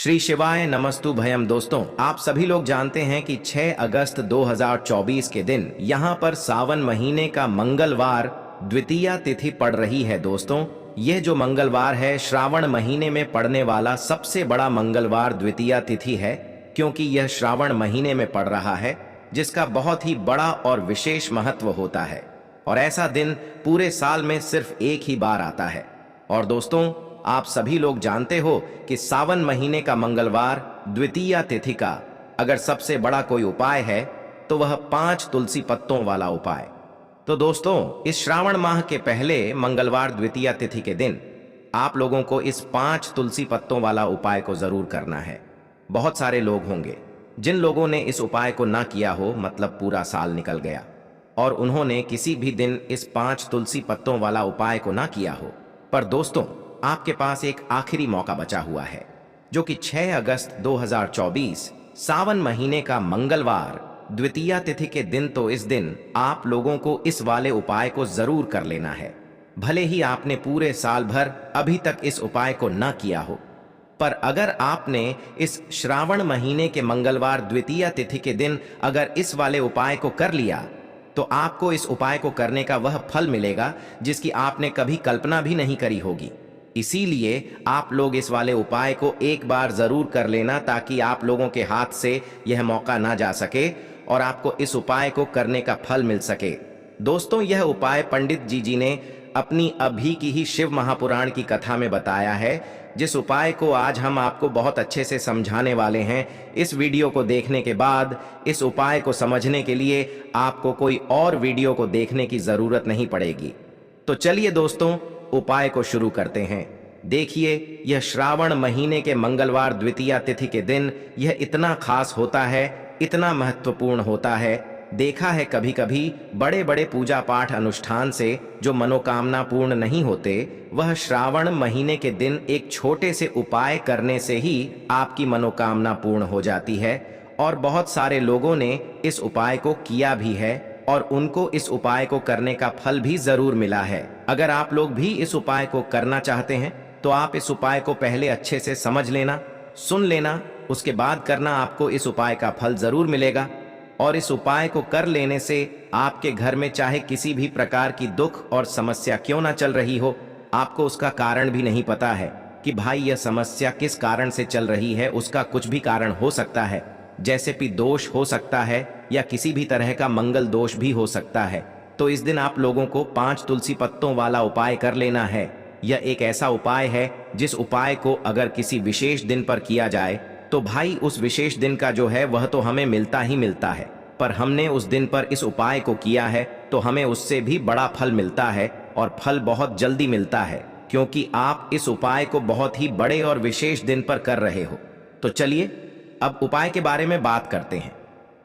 श्री शिवाय नमस्तु भयम। दोस्तों, आप सभी लोग जानते हैं कि 6 अगस्त 2024 के दिन यहाँ पर सावन महीने का मंगलवार द्वितीया तिथि पड़ रही है। दोस्तों, यह जो मंगलवार है श्रावण महीने में पड़ने वाला सबसे बड़ा मंगलवार द्वितीया तिथि है, क्योंकि यह श्रावण महीने में पड़ रहा है, जिसका बहुत ही बड़ा और विशेष महत्व होता है। और ऐसा दिन पूरे साल में सिर्फ एक ही बार आता है। और दोस्तों, आप सभी लोग जानते हो कि सावन महीने का मंगलवार द्वितीया तिथि का अगर सबसे बड़ा कोई उपाय है तो वह 5 तुलसी पत्तों वाला उपाय। तो दोस्तों, इस श्रावण माह के पहले मंगलवार द्वितीया तिथि के दिन आप लोगों को इस 5 तुलसी पत्तों वाला उपाय को जरूर करना है। बहुत सारे लोग होंगे जिन लोगों ने इस उपाय को ना किया हो, मतलब पूरा साल निकल गया और उन्होंने किसी भी दिन इस 5 तुलसी पत्तों वाला उपाय को ना किया हो। पर दोस्तों, आपके पास एक आखिरी मौका बचा हुआ है, जो कि 6 अगस्त 2024 सावन महीने का मंगलवार द्वितीया तिथि के दिन। तो इस दिन आप लोगों को इस वाले उपाय को जरूर कर लेना है। भले ही आपने पूरे साल भर अभी तक इस उपाय को ना किया हो, पर अगर आपने इस श्रावण महीने के मंगलवार द्वितीया तिथि के दिन अगर इस वाले उपाय को कर लिया, तो आपको इस उपाय को करने का वह फल मिलेगा जिसकी आपने कभी कल्पना भी नहीं करी होगी। इसीलिए आप लोग इस वाले उपाय को एक बार जरूर कर लेना, ताकि आप लोगों के हाथ से यह मौका ना जा सके और आपको इस उपाय को करने का फल मिल सके। दोस्तों, यह उपाय पंडित जी ने अपनी अभी की ही शिव महापुराण की कथा में बताया है, जिस उपाय को आज हम आपको बहुत अच्छे से समझाने वाले हैं। इस वीडियो को देखने के बाद इस उपाय को समझने के लिए आपको कोई और वीडियो को देखने की जरूरत नहीं पड़ेगी। तो चलिए दोस्तों, उपाय को शुरू करते हैं। देखिए, यह श्रावण महीने के मंगलवार द्वितीया तिथि के दिन यह इतना खास होता है, इतना महत्वपूर्ण होता है। देखा है कभी कभी बड़े बड़े पूजा पाठ अनुष्ठान से जो मनोकामना पूर्ण नहीं होते, वह श्रावण महीने के दिन एक छोटे से उपाय करने से ही आपकी मनोकामना पूर्ण हो जाती है। और बहुत सारे लोगों ने इस उपाय को किया भी है और उनको इस उपाय को करने का फल भी जरूर मिला है। अगर आप लोग भी इस उपाय को करना चाहते हैं तो आप इस उपाय को पहले अच्छे से समझ लेना, सुन लेना, उसके बाद करना। आपको इस उपाय का फल जरूर मिलेगा। और इस उपाय को कर लेने से आपके घर में चाहे किसी भी प्रकार की दुख और समस्या क्यों ना चल रही हो, आपको उसका कारण भी नहीं पता है कि भाई यह समस्या किस कारण से चल रही है, उसका कुछ भी कारण हो सकता है। जैसे कि दोष हो सकता है या किसी भी तरह का मंगल दोष भी हो सकता है। तो इस दिन आप लोगों को 5 तुलसी पत्तों वाला उपाय कर लेना है। यह एक ऐसा उपाय है जिस उपाय को अगर किसी विशेष दिन पर किया जाए तो भाई उस विशेष दिन का जो है वह तो हमें मिलता ही मिलता है, पर हमने उस दिन पर इस उपाय को किया है तो हमें उससे भी बड़ा फल मिलता है। और फल बहुत जल्दी मिलता है, क्योंकि आप इस उपाय को बहुत ही बड़े और विशेष दिन पर कर रहे हो। तो चलिए अब उपाय के बारे में बात करते हैं,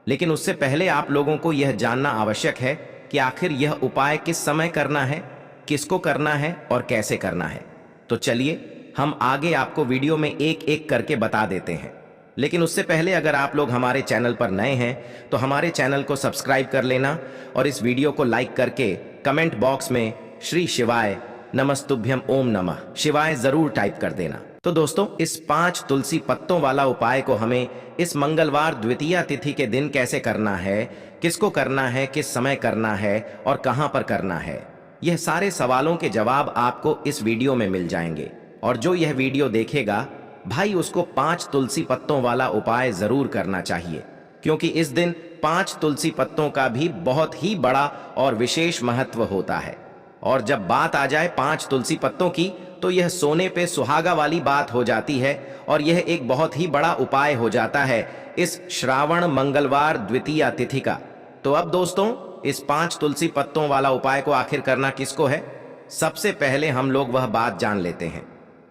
लेकिन उससे पहले आप लोगों को यह जानना आवश्यक है कि आखिर यह उपाय किस समय करना है, किसको करना है और कैसे करना है। तो चलिए हम आगे आपको वीडियो में एक एक करके बता देते हैं। लेकिन उससे पहले अगर आप लोग हमारे चैनल पर नए हैं तो हमारे चैनल को सब्सक्राइब कर लेना और इस वीडियो को लाइक करके कमेंट बॉक्स में श्री शिवाय नमस्तुभ्यम ओम नमः शिवाय जरूर टाइप कर देना। तो दोस्तों, इस 5 तुलसी पत्तों वाला उपाय को हमें इस मंगलवार द्वितीया तिथि के दिन कैसे करना है, किसको करना है, किस समय करना है और कहां पर करना है, यह सारे सवालों के जवाब आपको इस वीडियो में मिल जाएंगे। और जो यह वीडियो देखेगा भाई, उसको 5 तुलसी पत्तों वाला उपाय जरूर करना चाहिए, क्योंकि इस दिन 5 तुलसी पत्तों का भी बहुत ही बड़ा और विशेष महत्व होता है। और जब बात आ जाए 5 तुलसी पत्तों की, तो यह सोने पे सुहागा वाली बात हो जाती है और यह एक बहुत ही बड़ा उपाय हो जाता है इस श्रावण मंगलवार द्वितीया तिथि का। तो अब दोस्तों, इस 5 तुलसी पत्तों वाला उपाय को आखिर करना किसको है, सबसे पहले हम लोग वह बात जान लेते हैं।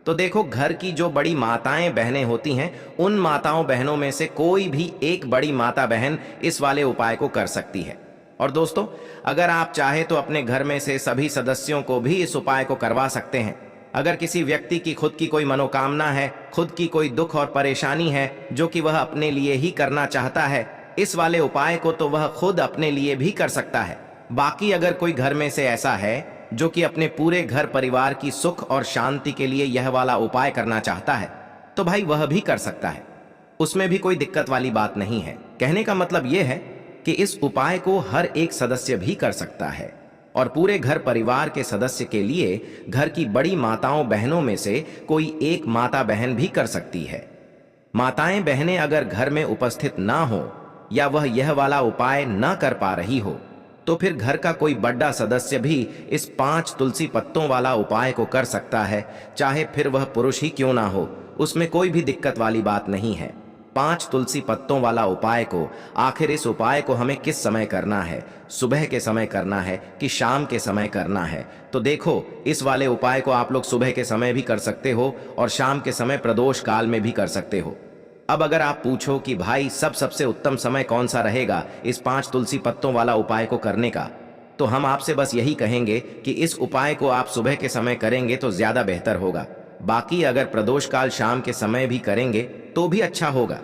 तो देखो, घर की जो बड़ी माताएं बहनें होती हैं, उन माताओं बहनों में से कोई भी एक बड़ी माता बहन इस वाले उपाय को कर सकती है। और दोस्तों, अगर आप चाहे तो अपने घर में से सभी सदस्यों को भी इस उपाय को करवा सकते हैं। अगर किसी व्यक्ति की खुद की कोई मनोकामना है, खुद की कोई दुख और परेशानी है जो कि वह अपने लिए ही करना चाहता है, इस वाले उपाय को तो वह खुद अपने लिए भी कर सकता है। बाकी अगर कोई घर में से ऐसा है जो कि अपने पूरे घर परिवार की सुख और शांति के लिए यह वाला उपाय करना चाहता है, तो भाई वह भी कर सकता है, उसमें भी कोई दिक्कत वाली बात नहीं है। कहने का मतलब यह है कि इस उपाय को हर एक सदस्य भी कर सकता है और पूरे घर परिवार के सदस्य के लिए घर की बड़ी माताओं बहनों में से कोई एक माता बहन भी कर सकती है। माताएं बहनें अगर घर में उपस्थित ना हो या वह यह वाला उपाय ना कर पा रही हो तो फिर घर का कोई बड़ा सदस्य भी इस 5 तुलसी पत्तों वाला उपाय को कर सकता है, चाहे फिर वह पुरुष ही क्यों ना हो, उसमें कोई भी दिक्कत वाली बात नहीं है। 5 तुलसी पत्तों वाला उपाय को, आखिर इस उपाय को हमें किस समय करना है, सुबह के समय करना है कि शाम के समय करना है? तो देखो, इस वाले उपाय को आप लोग सुबह के समय भी कर सकते हो और शाम के समय प्रदोष काल में भी कर सकते हो। अब अगर आप पूछो कि भाई सबसे उत्तम समय कौन सा रहेगा इस 5 तुलसी पत्तों वाला उपाय को करने का, तो हम आपसे बस यही कहेंगे कि इस उपाय को आप सुबह के समय करेंगे तो ज्यादा बेहतर होगा। बाकी अगर प्रदोष काल शाम के समय भी करेंगे तो भी अच्छा होगा,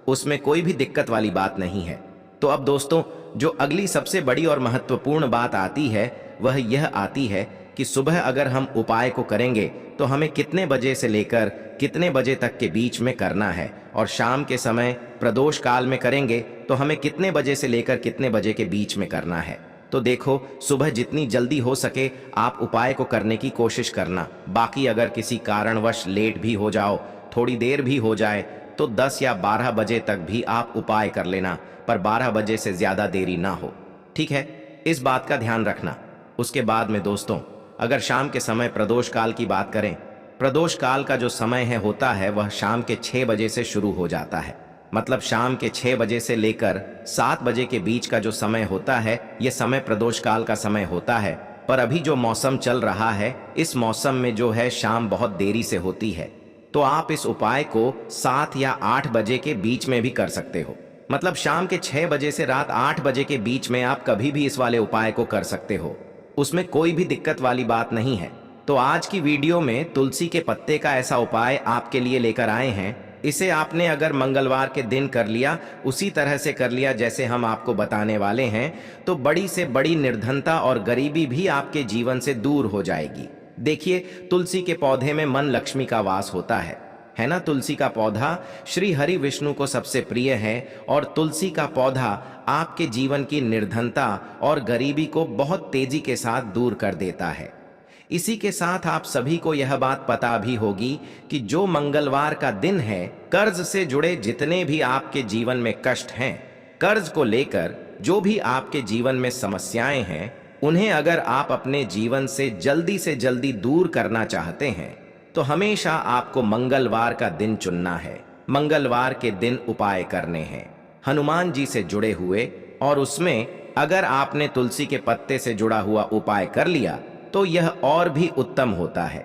उसमें कोई भी दिक्कत वाली बात नहीं है। तो अब दोस्तों, जो अगली सबसे बड़ी और महत्वपूर्ण बात आती है वह यह आती है कि सुबह अगर हम उपाय को करेंगे तो हमें कितने बजे से लेकर कितने बजे तक के बीच में करना है, और शाम के समय प्रदोष काल में करेंगे तो हमें कितने बजे से लेकर कितने बजे के बीच में करना है। तो देखो, सुबह जितनी जल्दी हो सके आप उपाय को करने की कोशिश करना। बाकी अगर किसी कारणवश लेट भी हो जाओ, थोड़ी देर भी हो जाए, तो 10 या 12 बजे तक भी आप उपाय कर लेना, पर 12 बजे से ज्यादा देरी ना हो, ठीक है? इस बात का ध्यान रखना। उसके बाद में दोस्तों, अगर शाम के समय प्रदोष काल की बात करें, प्रदोष काल का जो समय है होता है वह शाम के 6 बजे से शुरू हो जाता है। मतलब शाम के 6 बजे से लेकर 7 बजे के बीच का जो समय होता है यह समय प्रदोष काल का समय होता है। पर अभी जो मौसम चल रहा है, इस मौसम में जो है शाम बहुत देरी से होती है, तो आप इस उपाय को 7 या 8 बजे के बीच में भी कर सकते हो। मतलब शाम के 6 बजे से रात 8 बजे के बीच में आप कभी भी इस वाले उपाय को कर सकते हो, उसमें कोई भी दिक्कत वाली बात नहीं है। तो आज की वीडियो में तुलसी के पत्ते का ऐसा उपाय आपके लिए लेकर आए हैं। इसे आपने अगर मंगलवार के दिन कर लिया, उसी तरह से कर लिया जैसे हम आपको बताने वाले हैं, तो बड़ी से बड़ी निर्धनता और गरीबी भी आपके जीवन से दूर हो जाएगी। देखिए, तुलसी के पौधे में मन लक्ष्मी का वास होता है ना? तुलसी का पौधा श्री हरि विष्णु को सबसे प्रिय है और तुलसी का पौधा आपके जीवन की निर्धनता और गरीबी को बहुत तेजी के साथ दूर कर देता है। इसी के साथ आप सभी को यह बात पता भी होगी कि जो मंगलवार का दिन है, कर्ज से जुड़े जितने भी आपके जीवन में कष्ट हैं, कर्ज को लेकर जो भी आपके जीवन में समस्याएं हैं, उन्हें अगर आप अपने जीवन से जल्दी दूर करना चाहते हैं तो हमेशा आपको मंगलवार का दिन चुनना है। मंगलवार के दिन उपाय करने हैं हनुमान जी से जुड़े हुए, और उसमें अगर आपने तुलसी के पत्ते से जुड़ा हुआ उपाय कर लिया तो यह और भी उत्तम होता है।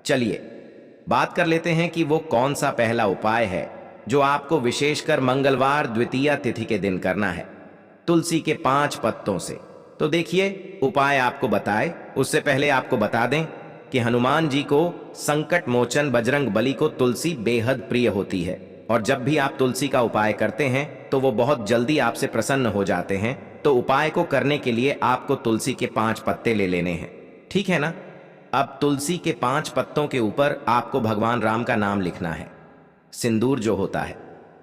चलिए बात कर लेते हैं कि वो कौन सा पहला उपाय है जो आपको विशेषकर मंगलवार द्वितीया तिथि के दिन करना है तुलसी के 5 पत्तों से। तो देखिए, उपाय आपको बताए उससे पहले आपको बता दें कि हनुमान जी को संकट मोचन बजरंग बली को तुलसी बेहद प्रिय होती है, और जब भी आप तुलसी का उपाय करते हैं तो वो बहुत जल्दी आपसे प्रसन्न हो जाते हैं। तो उपाय को करने के लिए आपको तुलसी के 5 पत्ते ले लेने हैं, ठीक है ना? अब तुलसी के 5 पत्तों के ऊपर आपको भगवान राम का नाम लिखना है। सिंदूर जो होता है,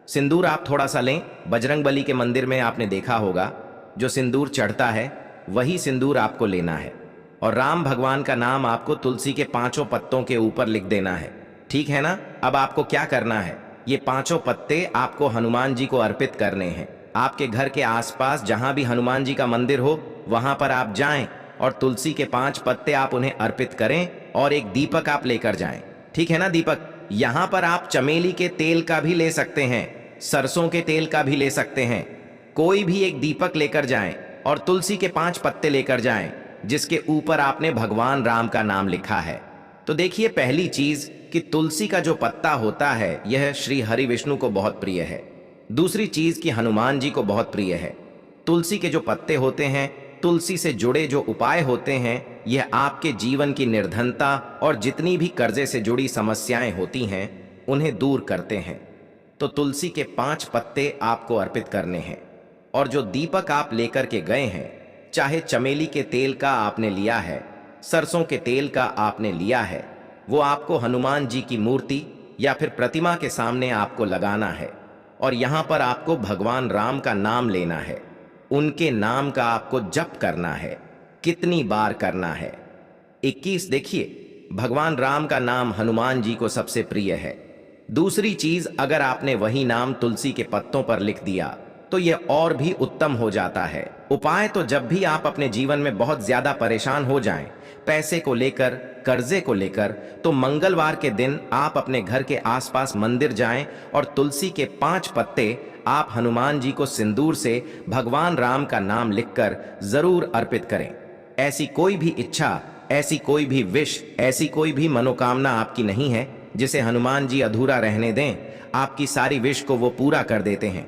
सिंदूर आप थोड़ा सा लें। बजरंग बली के मंदिर में आपने देखा होगा जो सिंदूर चढ़ता है वही सिंदूर आपको लेना है, और राम भगवान का नाम आपको तुलसी के 5 पत्तों के ऊपर लिख देना है, ठीक है ना? अब आपको क्या करना है, ये 5 पत्ते आपको हनुमान जी को अर्पित करने हैं। आपके घर के आसपास जहां भी हनुमान जी का मंदिर हो वहां पर आप जाएं और तुलसी के 5 पत्ते आप उन्हें अर्पित करें, और एक दीपक आप लेकर जाएं, ठीक है ना? दीपक, यहां पर आप चमेली के तेल का भी ले सकते हैं, सरसों के तेल का भी ले सकते हैं, कोई भी एक दीपक लेकर जाएं और तुलसी के 5 पत्ते लेकर जाएं जिसके ऊपर आपने भगवान राम का नाम लिखा है। तो देखिए, पहली चीज कि तुलसी का जो पत्ता होता है यह श्री हरि विष्णु को बहुत प्रिय है। दूसरी चीज कि हनुमान जी को बहुत प्रिय है। तुलसी के जो पत्ते होते हैं, तुलसी से जुड़े जो उपाय होते हैं, यह आपके जीवन की निर्धनता और जितनी भी कर्जे से जुड़ी समस्याएं होती हैं उन्हें दूर करते हैं। तो तुलसी के 5 पत्ते आपको अर्पित करने हैं, और जो दीपक आप लेकर के गए हैं, चाहे चमेली के तेल का आपने लिया है, सरसों के तेल का आपने लिया है, वो आपको हनुमान जी की मूर्ति या फिर प्रतिमा के सामने आपको लगाना है और यहाँ पर आपको भगवान राम का नाम लेना है। उनके नाम का आपको जप करना है। कितनी बार करना है? 21। देखिए, भगवान राम का नाम हनुमान जी को सबसे प्रिय है। दूसरी चीज, अगर आपने वही नाम तुलसी के पत्तों पर लिख दिया तो यह और भी उत्तम हो जाता है। उपाय तो जब भी आप अपने जीवन में बहुत ज्यादा परेशान हो जाएं, पैसे को लेकर, कर्जे को लेकर, तो मंगलवार के दिन आप अपने घर के आसपास मंदिर जाएं और तुलसी के 5 पत्ते आप हनुमान जी को सिंदूर से भगवान राम का नाम लिखकर जरूर अर्पित करें। ऐसी कोई भी इच्छा, ऐसी कोई भी विश, ऐसी कोई भी मनोकामना आपकी नहीं है जिसे हनुमान जी अधूरा रहने दें। आपकी सारी विश को वो पूरा कर देते हैं।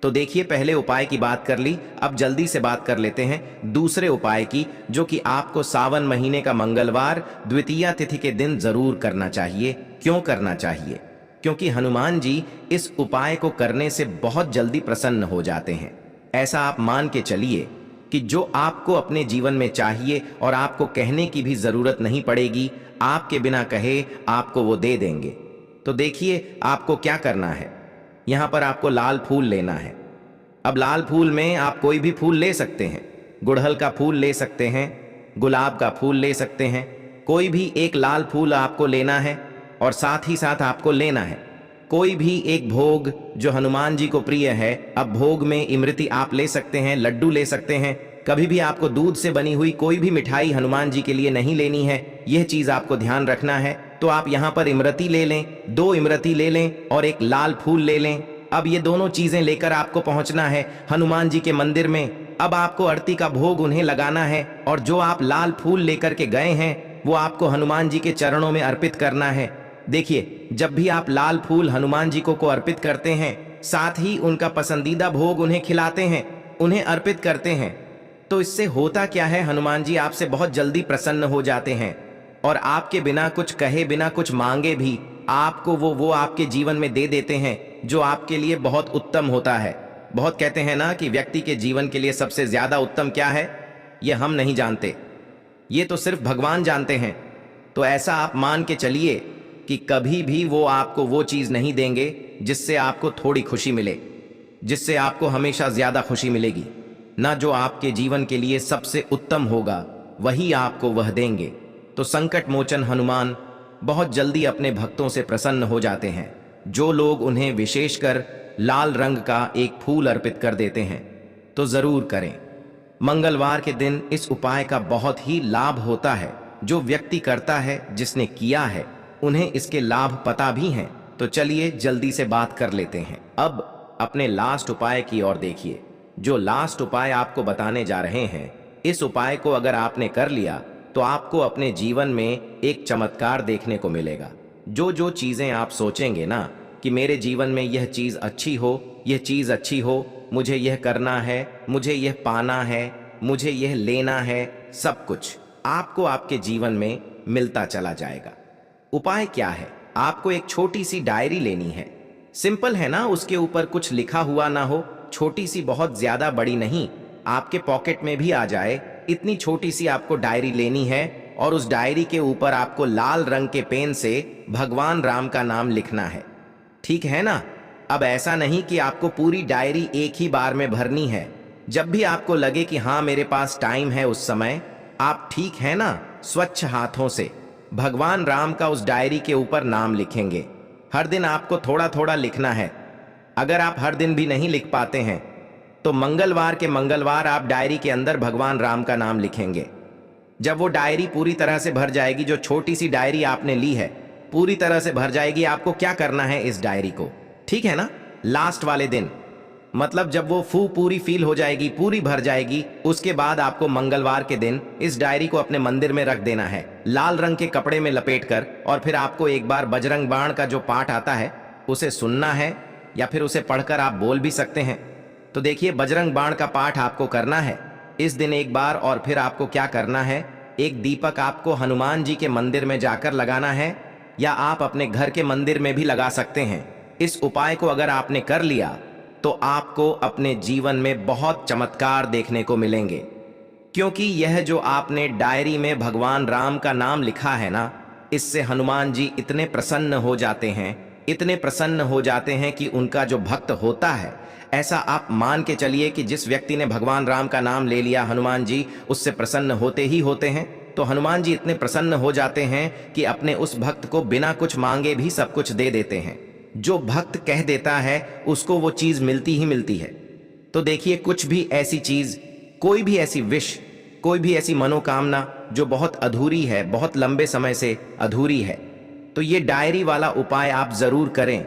तो देखिए, पहले उपाय की बात कर ली, अब जल्दी से बात कर लेते हैं दूसरे उपाय की, जो कि आपको सावन महीने का मंगलवार द्वितीया तिथि के दिन जरूर करना चाहिए। क्यों करना चाहिए? क्योंकि हनुमान जी इस उपाय को करने से बहुत जल्दी प्रसन्न हो जाते हैं। ऐसा आप मान के चलिए कि जो आपको अपने जीवन में चाहिए और आपको कहने की भी जरूरत नहीं पड़ेगी, आपके बिना कहे आपको वो दे देंगे। तो देखिए, आपको क्या करना है। यहां पर आपको लाल फूल लेना है। अब लाल फूल में आप कोई भी फूल ले सकते हैं। गुड़हल का फूल ले सकते हैं, गुलाब का फूल ले सकते हैं। कोई भी एक लाल फूल आपको लेना है और साथ ही साथ आपको लेना है कोई भी एक भोग जो हनुमान जी को प्रिय है। अब भोग में इमरती आप ले सकते हैं, लड्डू ले सकते हैं। कभी भी आपको दूध से बनी हुई कोई भी मिठाई हनुमान जी के लिए नहीं लेनी है, यह चीज आपको ध्यान रखना है। तो आप यहाँ पर इमरती ले लें, 2 इमरती ले लें और एक लाल फूल ले लें। अब ये दोनों चीजें लेकर आपको पहुंचना है हनुमान जी के मंदिर में। अब आपको आरती का भोग उन्हें लगाना है और जो आप लाल फूल लेकर के गए हैं वो आपको हनुमान जी के चरणों में अर्पित करना है। देखिए, जब भी आप लाल फूल हनुमान जी को अर्पित करते हैं, साथ ही उनका पसंदीदा भोग उन्हें खिलाते हैं, उन्हें अर्पित करते हैं, तो इससे होता क्या है, हनुमान जी आपसे बहुत जल्दी प्रसन्न हो जाते हैं और आपके बिना कुछ कहे, बिना कुछ मांगे भी आपको वो आपके जीवन में दे देते हैं, जो आपके लिए बहुत उत्तम होता है। बहुत कहते हैं ना कि व्यक्ति के जीवन के लिए सबसे ज्यादा उत्तम क्या है, ये हम नहीं जानते, ये तो सिर्फ भगवान जानते हैं। तो ऐसा आप मान के चलिए कि कभी भी वो आपको वो चीज नहीं देंगे जिससे आपको थोड़ी खुशी मिले, जिससे आपको हमेशा ज्यादा खुशी मिलेगी ना। जो आपके जीवन के लिए सबसे उत्तम होगा वही आपको वह देंगे। तो संकट मोचन हनुमान बहुत जल्दी अपने भक्तों से प्रसन्न हो जाते हैं। जो लोग उन्हें विशेषकर लाल रंग का एक फूल अर्पित कर देते हैं तो जरूर करें। मंगलवार के दिन इस उपाय का बहुत ही लाभ होता है। जो व्यक्ति करता है, जिसने किया है, उन्हें इसके लाभ पता भी हैं। तो चलिए जल्दी से बात कर लेते हैं। अब अपने लास्ट उपाय की ओर देखिए। जो लास्ट उपाय आपको बताने जा रहे हैं, इस उपाय को अगर आपने कर लिया तो आपको अपने जीवन में एक चमत्कार देखने को मिलेगा। जो जो चीजें आप सोचेंगे ना कि मेरे जीवन में यह चीज अच्छी हो, यह चीज अच्छी हो, मुझे यह करना है, मुझे यह पाना है, मुझे यह लेना है, सब कुछ आपको आपके जीवन में मिलता चला जाएगा। उपाय क्या है? आपको एक छोटी सी डायरी लेनी है। सिंपल है ना, उसके ऊपर कुछ लिखा हुआ ना हो, छोटी सी, बहुत ज्यादा बड़ी नहीं, आपके पॉकेट में भी आ जाए, इतनी छोटी सी आपको डायरी लेनी है और उस डायरी के ऊपर आपको लाल रंग के पेन से भगवान राम का नाम लिखना है। ठीक है ना? अब ऐसा नहीं कि आपको पूरी डायरी एक ही बार में भरनी है। जब भी आपको लगे कि हाँ मेरे पास टाइम है, उस समय आप, ठीक है ना, स्वच्छ हाथों से भगवान राम का उस डायरी के ऊपर नाम लिखेंगे। हर दिन आपको थोड़ा थोड़ा लिखना है। अगर आप हर दिन भी नहीं लिख पाते हैं तो मंगलवार के मंगलवार आप डायरी के अंदर भगवान राम का नाम लिखेंगे। जब वो डायरी पूरी तरह से भर जाएगी, जो छोटी सी डायरी आपने ली है पूरी तरह से भर जाएगी, आपको क्या करना है इस डायरी को, ठीक है ना, लास्ट वाले दिन, मतलब जब वो पूरी फील हो जाएगी, पूरी भर जाएगी, उसके बाद आपको मंगलवार के दिन इस डायरी को अपने मंदिर में रख देना है, लाल रंग के कपड़े में लपेटकर। और फिर आपको एक बार बजरंग बाण का जो पाठ आता है उसे सुनना है या फिर उसे पढ़कर आप बोल भी सकते हैं। तो देखिए, बजरंग बाण का पाठ आपको करना है इस दिन एक बार। और फिर आपको क्या करना है, एक दीपक आपको हनुमान जी के मंदिर में जाकर लगाना है, या आप अपने घर के मंदिर में भी लगा सकते हैं। इस उपाय को अगर आपने कर लिया तो आपको अपने जीवन में बहुत चमत्कार देखने को मिलेंगे, क्योंकि यह जो आपने डायरी में भगवान राम का नाम लिखा है ना, इससे हनुमान जी इतने प्रसन्न हो जाते हैं इतने प्रसन्न हो जाते हैं कि उनका जो भक्त होता है, ऐसा आप मान के चलिए कि जिस व्यक्ति ने भगवान राम का नाम ले लिया, हनुमान जी उससे प्रसन्न होते ही होते हैं। तो हनुमान जी इतने प्रसन्न हो जाते हैं कि अपने उस भक्त को बिना कुछ मांगे भी सब कुछ दे देते हैं। जो भक्त कह देता है उसको वो चीज मिलती ही मिलती है। तो देखिए, कुछ भी ऐसी चीज, कोई भी ऐसी विश, कोई भी ऐसी मनोकामना जो बहुत अधूरी है, बहुत लंबे समय से अधूरी है, तो ये डायरी वाला उपाय आप जरूर करें।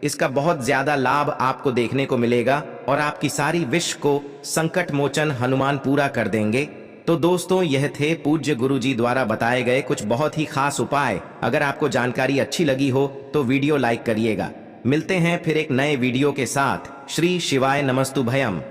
इसका बहुत ज्यादा लाभ आपको देखने को मिलेगा और आपकी सारी विश को संकट मोचन हनुमान पूरा कर देंगे। तो दोस्तों, यह थे पूज्य गुरुजी द्वारा बताए गए कुछ बहुत ही खास उपाय। अगर आपको जानकारी अच्छी लगी हो तो वीडियो लाइक करिएगा। मिलते हैं फिर एक नए वीडियो के साथ। श्री शिवाय नमस्तुभयम।